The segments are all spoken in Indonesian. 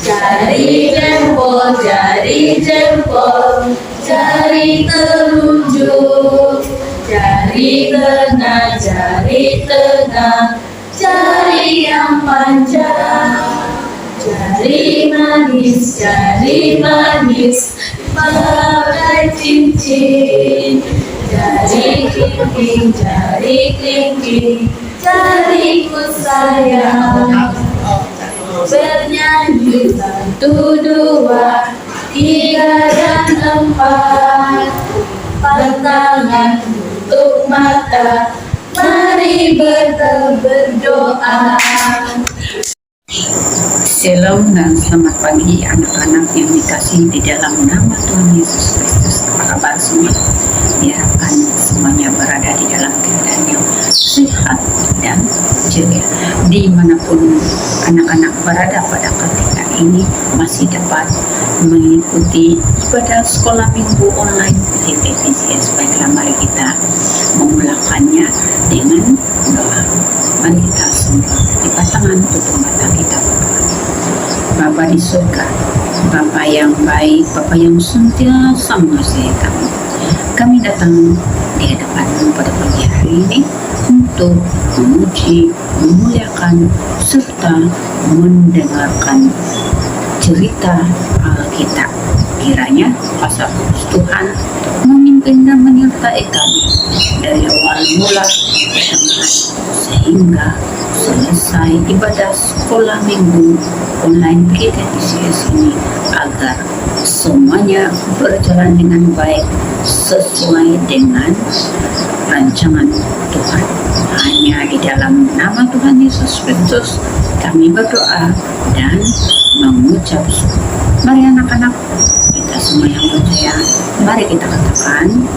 Jari jempol, jari jempol, jari telunjuk, jari tengah, jari yang panjang, jari manis, pakai cincin, jari kelingking, jariku sayang. Bernyanyi 1, 2, 3 dan 4. Pantangan tutup mata, mari berdoa. Shalom dan selamat pagi anak-anak yang dikasihi di dalam nama Tuhan Yesus Kristus. Apa kabar semua? Diharapkan semuanya berada di dalam keadaan yang sehat dan ceria. Dimanapun anak-anak berada pada ketika ini masih dapat mengikuti ibadah sekolah minggu online PPPCS. Baiklah, mari kita memulakannya dengan doa. Mari kita semua lipat tangan, tutup mata, kita berdoa. Bapa di surga, Bapa yang baik, Bapa yang senantiasa mengasihi kami. Kami datang di hadapan-Mu pada pagi hari ini untuk memuji, memuliakan, serta mendengarkan cerita Alkitab. Kiranya kuasa Tuhan memimpin dan menyertai kami dari awal mula pertengahan sehingga selesai ibadah sekolah minggu online PPPCS ini, agar semuanya berjalan dengan baik sesuai dengan rancangan Tuhan. Hanya di dalam nama Tuhan Yesus Kristus kami berdoa dan mengucap syukur. Mari anak-anak, kita semua yang percaya, mari kita katakan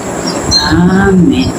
amin.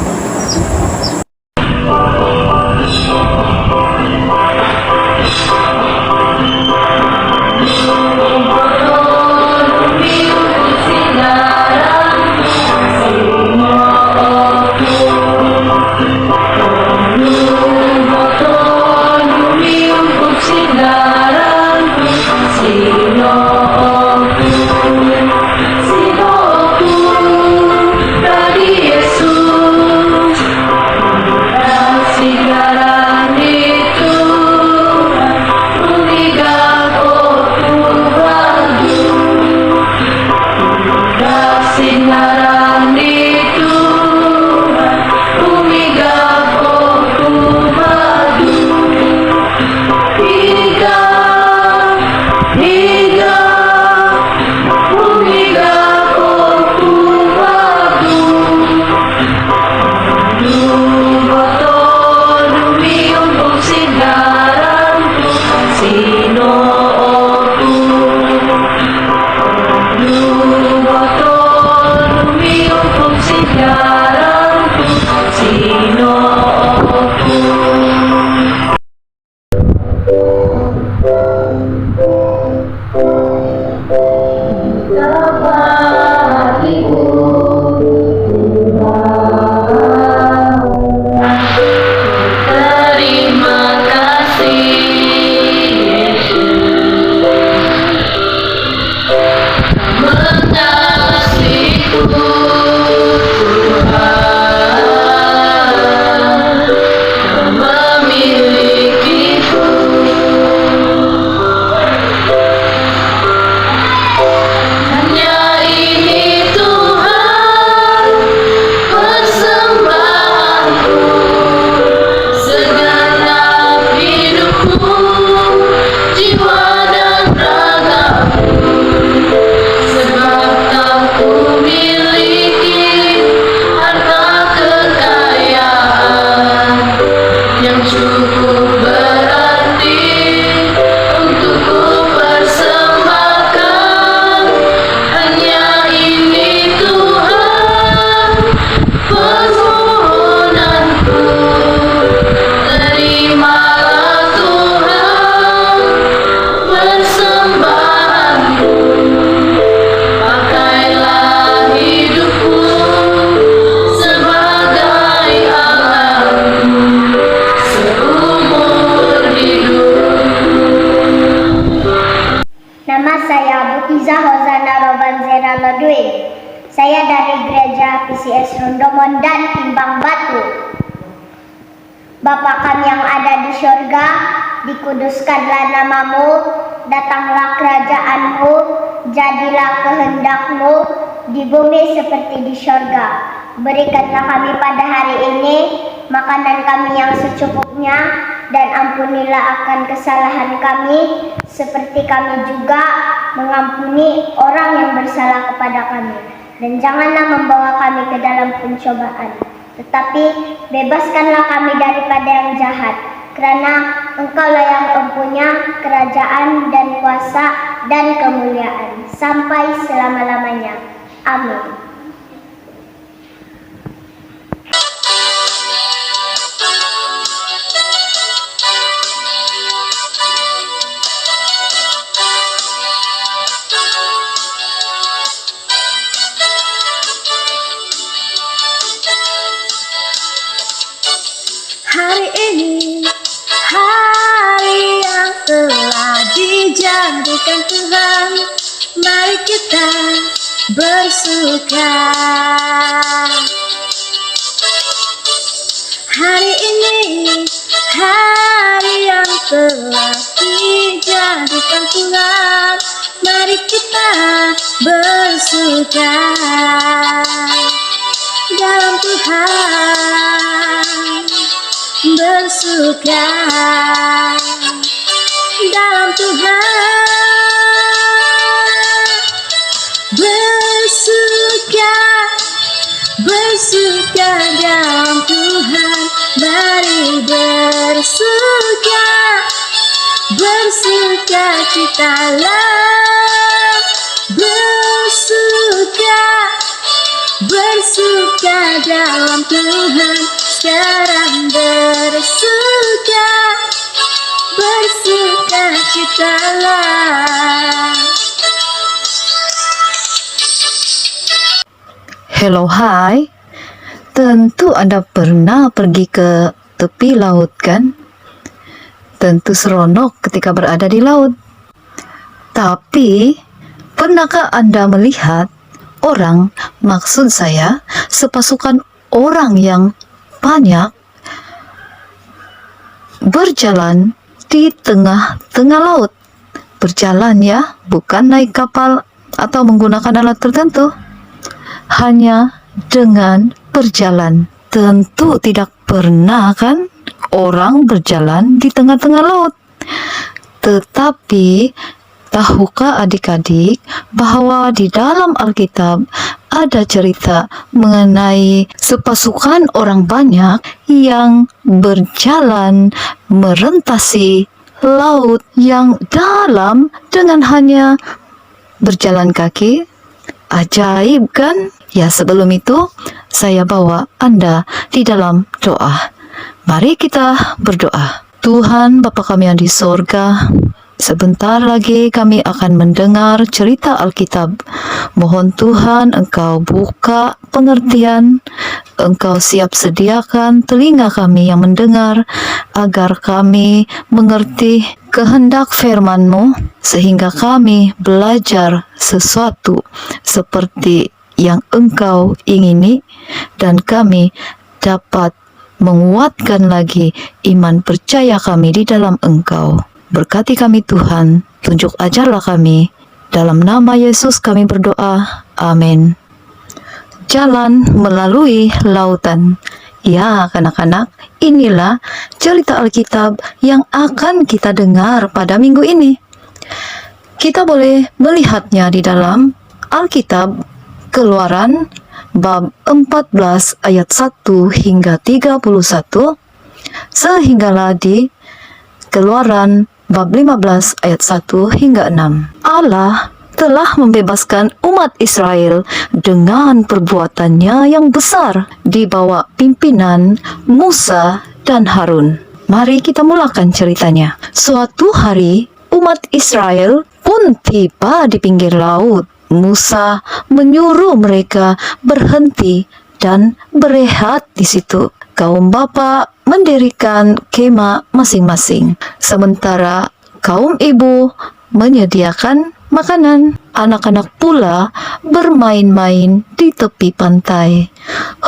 Butiza Hozana Robanzera Lodwin. Saya dari Gereja PCS Rondomon dan Timbang Batu. Bapa kami yang ada di syurga, dikuduskanlah namamu, datanglah kerajaanmu, jadilah kehendakmu di bumi seperti di syurga. Berikanlah kami pada hari ini makanan kami yang secukupnya, dan ampunilah akan kesalahan kami, seperti kami juga mengampuni orang yang bersalah kepada kami. Dan janganlah membawa kami ke dalam pencobaan, tetapi bebaskanlah kami daripada yang jahat, karena Engkaulah yang mempunyai kerajaan dan kuasa dan kemuliaan sampai selama-lamanya. Amin. Hari ini, hari yang telah dijadikan Tuhan, mari kita bersuka. Hari ini, hari yang telah dijadikan Tuhan, mari kita bersuka dalam Tuhan. Bersuka dalam Tuhan, bersuka, bersuka dalam Tuhan, mari bersuka, bersuka citalah, bersuka, bersuka dalam Tuhan. Sekarang bersuka, bersuka citalah. Hello, hai. Tentu Anda pernah pergi ke tepi laut, kan? Tentu seronok ketika berada di laut. Tapi, pernahkah Anda melihat orang, maksud saya, sepasukan orang yang banyak berjalan di tengah-tengah laut? Berjalan ya, bukan naik kapal atau menggunakan alat tertentu. Hanya dengan berjalan. Tentu tidak pernah kan orang berjalan di tengah-tengah laut. Tetapi tahukah adik-adik bahwa di dalam Alkitab ada cerita mengenai sepasukan orang banyak yang berjalan merentasi laut yang dalam dengan hanya berjalan kaki? Ajaib kan? Ya, sebelum itu saya bawa Anda di dalam doa. Mari kita berdoa. Tuhan Bapa kami yang di sorga, sebentar lagi kami akan mendengar cerita Alkitab. Mohon Tuhan Engkau buka pengertian, Engkau siap sediakan telinga kami yang mendengar, agar kami mengerti kehendak firman-Mu, sehingga kami belajar sesuatu seperti yang Engkau ingini, dan kami dapat menguatkan lagi iman percaya kami di dalam Engkau. Berkati kami Tuhan, tunjuk ajarlah kami. Dalam nama Yesus kami berdoa. Amin. Jalan melalui lautan. Ya, anak-anak, inilah cerita Alkitab yang akan kita dengar pada minggu ini. Kita boleh melihatnya di dalam Alkitab Keluaran bab 14 ayat 1 hingga 31, sehinggalah di Keluaran bab 15 ayat 1 hingga 6. Allah telah membebaskan umat Israel dengan perbuatannya yang besar di bawah pimpinan Musa dan Harun. Mari kita mulakan ceritanya. Suatu hari umat Israel pun tiba di pinggir laut. Musa menyuruh mereka berhenti dan berehat di situ. Kaum bapa mendirikan kemah masing-masing, sementara kaum ibu menyediakan makanan. Anak-anak pula bermain-main di tepi pantai.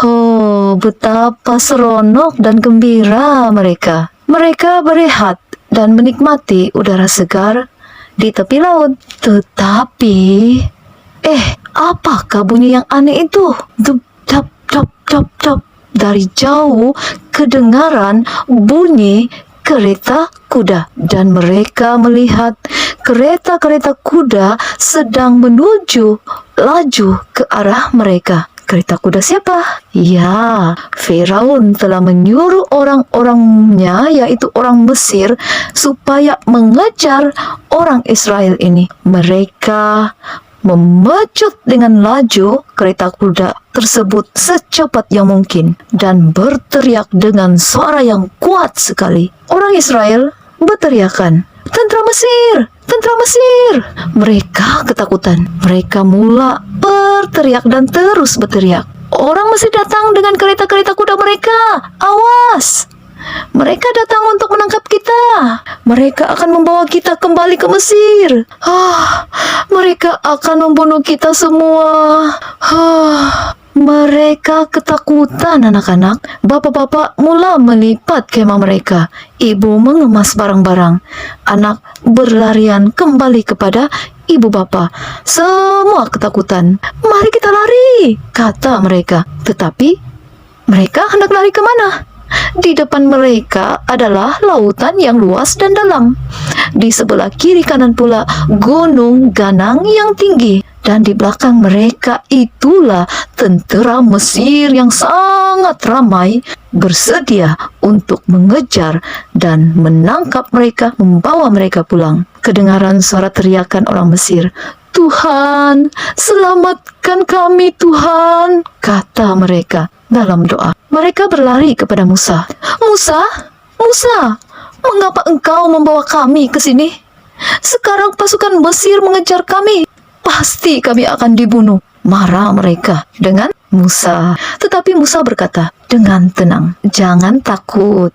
Oh, betapa seronok dan gembira mereka. Mereka berehat dan menikmati udara segar di tepi laut. Tetapi, apakah bunyi yang aneh itu? Dup, dap, dap, dap, dap. Dari jauh kedengaran bunyi kereta kuda, dan mereka melihat kereta-kereta kuda sedang menuju laju ke arah mereka. Kereta kuda siapa? Ya, Firaun telah menyuruh orang-orangnya, yaitu orang Mesir, supaya mengejar orang Israel ini. Mereka memecut dengan laju kereta kuda tersebut secepat yang mungkin dan berteriak dengan suara yang kuat sekali. Orang Israel berteriakan, "Tentara Mesir! Tentara Mesir!" Mereka ketakutan. Mereka mula berteriak dan terus berteriak. Orang Mesir datang dengan kereta-kereta kuda mereka. Awas! Mereka datang untuk menangkap kita. Mereka akan membawa kita kembali ke Mesir. Mereka akan membunuh kita semua. Mereka ketakutan, anak-anak. Bapak-bapak mula melipat kemah mereka. Ibu mengemas barang-barang. Anak berlarian kembali kepada ibu bapa. Semua ketakutan. "Mari kita lari," kata mereka. Tetapi mereka hendak lari kemana? Di depan mereka adalah lautan yang luas dan dalam. Di sebelah kiri kanan pula gunung ganang yang tinggi. Dan di belakang mereka itulah tentera Mesir yang sangat ramai bersedia untuk mengejar dan menangkap mereka, membawa mereka pulang. Kedengaran suara teriakan orang Mesir. "Tuhan, selamatkan kami Tuhan," kata mereka dalam doa. Mereka berlari kepada Musa. "Musa, Musa, mengapa engkau membawa kami ke sini? Sekarang pasukan Mesir mengejar kami. Pasti kami akan dibunuh." Marah mereka dengan Musa. Tetapi Musa berkata dengan tenang, "Jangan takut.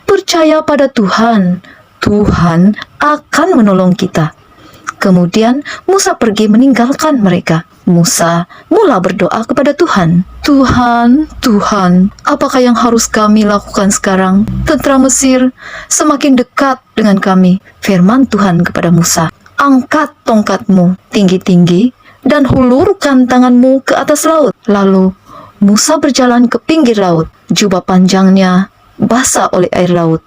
Percaya pada Tuhan. Tuhan akan menolong kita." Kemudian Musa pergi meninggalkan mereka. Musa mula berdoa kepada Tuhan. "Tuhan, Tuhan, apakah yang harus kami lakukan sekarang? Tentara Mesir semakin dekat dengan kami." Firman Tuhan kepada Musa, "Angkat tongkatmu tinggi-tinggi dan hulurkan tanganmu ke atas laut." Lalu Musa berjalan ke pinggir laut. Jubah panjangnya basah oleh air laut.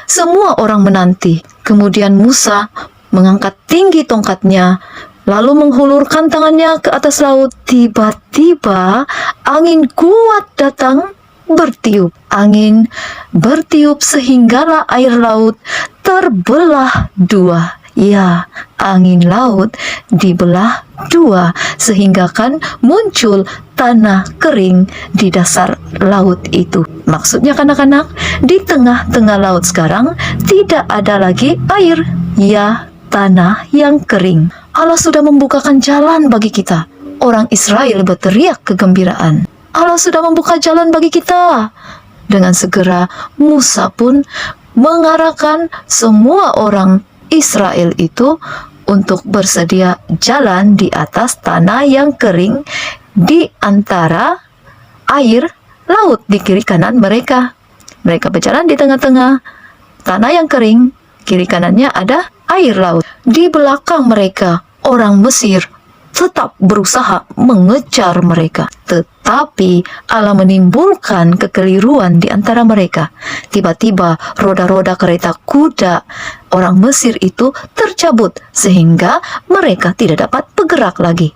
Semua orang menanti. Kemudian Musa mengangkat tinggi tongkatnya, lalu menghulurkan tangannya ke atas laut. Tiba-tiba angin kuat datang bertiup. Angin bertiup sehinggalah air laut terbelah dua. Ya, angin laut dibelah dua sehingga kan muncul tanah kering di dasar laut itu. Maksudnya anak-anak, di tengah-tengah laut sekarang tidak ada lagi air. Ya, tanah yang kering. Allah sudah membukakan jalan bagi kita. Orang Israel berteriak kegembiraan. Allah sudah membuka jalan bagi kita. Dengan segera Musa pun mengarahkan semua orang Israel itu untuk bersedia jalan di atas tanah yang kering di antara air laut di kiri kanan mereka. Mereka berjalan di tengah-tengah tanah yang kering, kiri kanannya ada air laut. Di belakang mereka, orang Mesir tetap berusaha mengejar mereka. Tetapi Allah menimbulkan kekeliruan di antara mereka. Tiba-tiba roda-roda kereta kuda orang Mesir itu tercabut sehingga mereka tidak dapat bergerak lagi.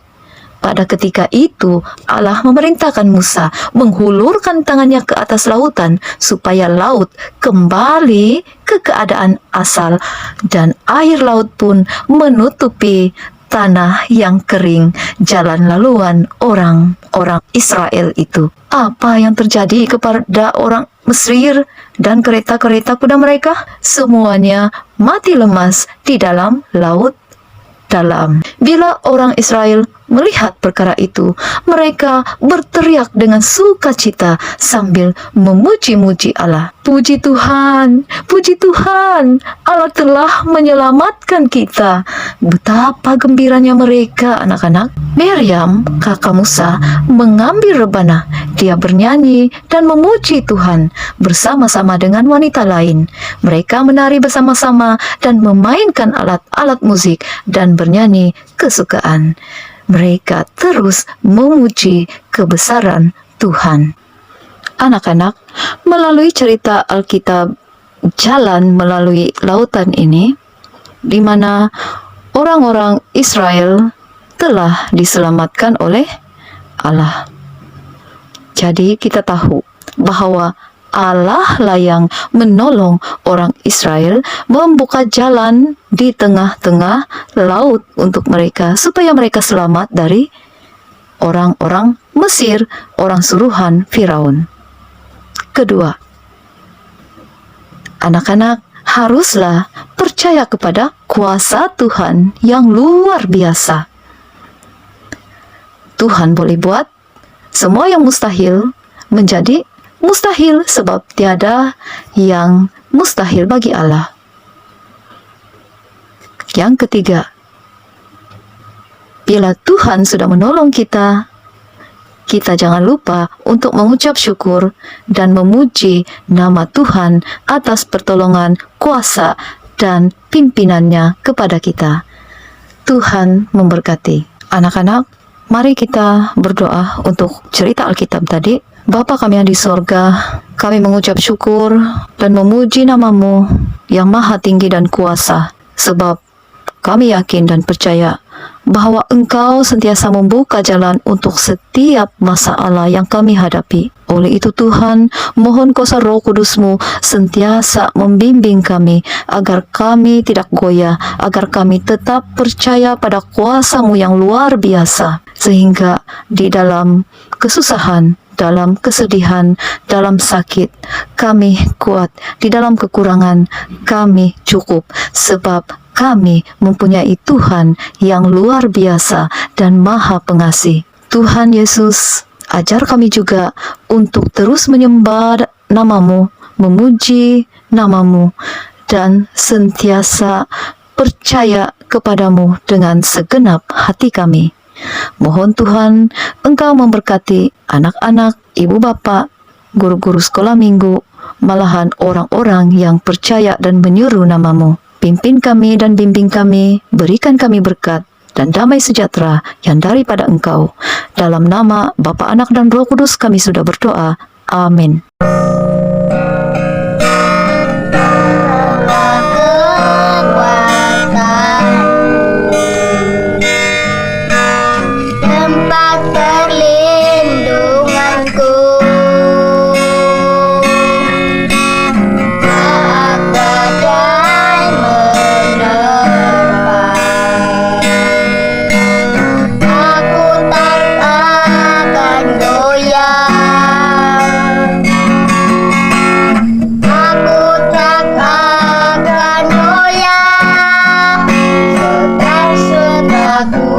Pada ketika itu Allah memerintahkan Musa menghulurkan tangannya ke atas lautan supaya laut kembali ke keadaan asal dan air laut pun menutupi tanah yang kering jalan laluan orang-orang Israel itu. Apa yang terjadi kepada orang Mesir dan kereta-kereta kuda mereka? Semuanya mati lemas di dalam laut dalam. Bila orang Israel melihat perkara itu, mereka berteriak dengan sukacita sambil memuji-muji Allah. Puji Tuhan, Allah telah menyelamatkan kita. Betapa gembiranya mereka, anak-anak. Miriam, kakak Musa, mengambil rebana. Dia bernyanyi dan memuji Tuhan bersama-sama dengan wanita lain. Mereka menari bersama-sama dan memainkan alat-alat musik dan bernyanyi kesukaan. Mereka terus memuji kebesaran Tuhan. Anak-anak, melalui cerita Alkitab jalan melalui lautan ini, di mana orang-orang Israel telah diselamatkan oleh Allah. Jadi kita tahu bahwa Allah lah yang menolong orang Israel membuka jalan di tengah-tengah laut untuk mereka supaya mereka selamat dari orang-orang Mesir, orang suruhan Firaun. Kedua, anak-anak haruslah percaya kepada kuasa Tuhan yang luar biasa. Tuhan boleh buat semua yang mustahil menjadi mustahil, sebab tiada yang mustahil bagi Allah. Yang ketiga, bila Tuhan sudah menolong kita, kita jangan lupa untuk mengucap syukur dan memuji nama Tuhan atas pertolongan, kuasa, dan pimpinannya kepada kita. Tuhan memberkati. Anak-anak, mari kita berdoa untuk cerita Alkitab tadi. Bapa kami yang di sorga, kami mengucap syukur dan memuji nama-Mu yang maha tinggi dan kuasa, sebab kami yakin dan percaya bahwa Engkau sentiasa membuka jalan untuk setiap masalah yang kami hadapi. Oleh itu Tuhan, mohon kuasa Roh Kudus-Mu sentiasa membimbing kami agar kami tidak goyah, agar kami tetap percaya pada kuasa-Mu yang luar biasa, sehingga di dalam kesusahan, dalam kesedihan, dalam sakit, kami kuat. Di dalam kekurangan, kami cukup. Sebab kami mempunyai Tuhan yang luar biasa dan maha pengasih. Tuhan Yesus, ajar kami juga untuk terus menyembah nama-Mu, memuji nama-Mu, dan sentiasa percaya kepadamu dengan segenap hati kami. Mohon Tuhan, Engkau memberkati anak-anak, ibu bapa, guru-guru sekolah minggu, malahan orang-orang yang percaya dan menyuruh nama-Mu. Pimpin kami dan bimbing kami, berikan kami berkat dan damai sejahtera yang daripada Engkau. Dalam nama Bapa, Anak, dan Roh Kudus kami sudah berdoa. Amin. Tempat perlindunganku saat badai menerpa, aku tak akan goyah, aku tak akan goyah, serta-sertaku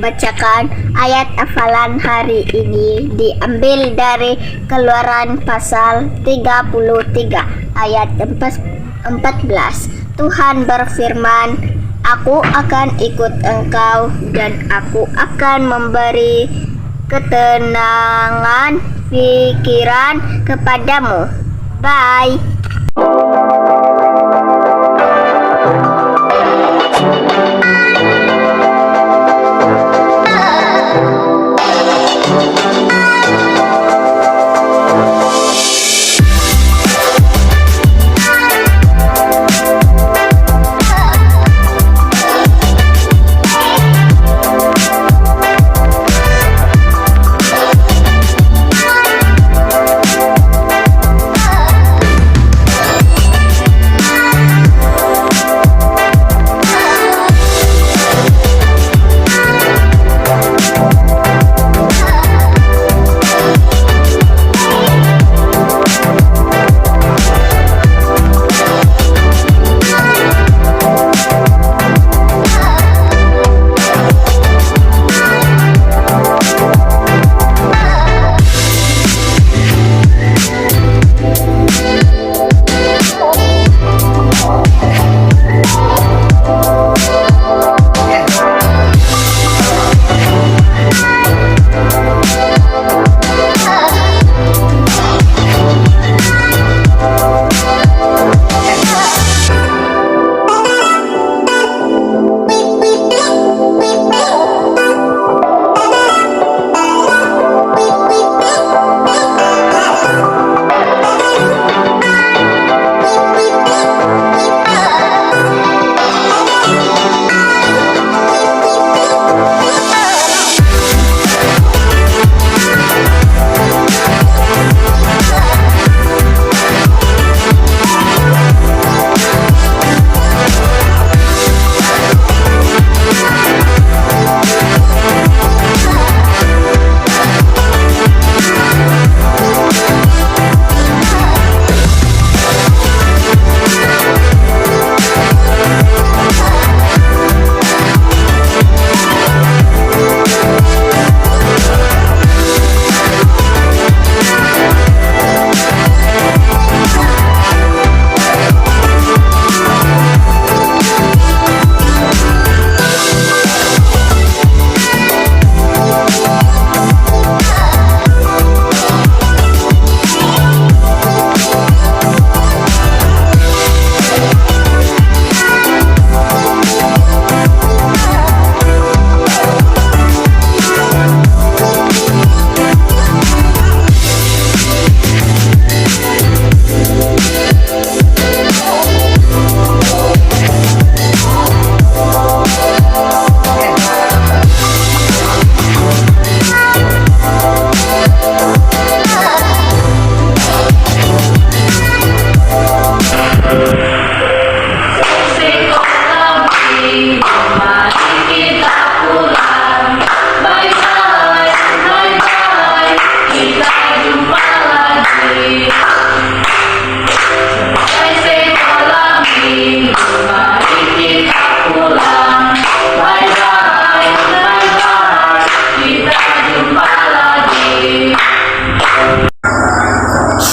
bacakan ayat hafalan hari ini diambil dari Keluaran pasal 33 ayat 14. Tuhan berfirman, Aku akan ikut engkau dan aku akan memberi ketenangan pikiran kepadamu. Bye.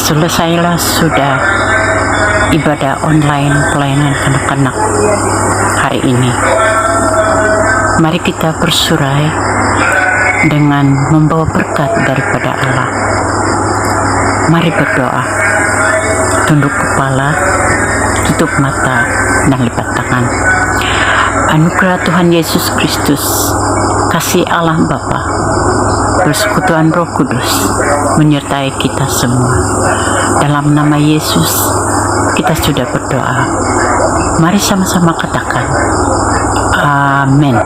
Selesailah sudah ibadah online pelayanan anak-anak hari ini. Mari kita bersurai dengan membawa berkat daripada Allah. Mari berdoa, tunduk kepala, tutup mata, dan lipat tangan. Anugerah Tuhan Yesus Kristus, kasih Allah Bapa, persekutuan Roh Kudus menyertai kita semua. Dalam nama Yesus kita sudah berdoa. Mari sama-sama katakan amin.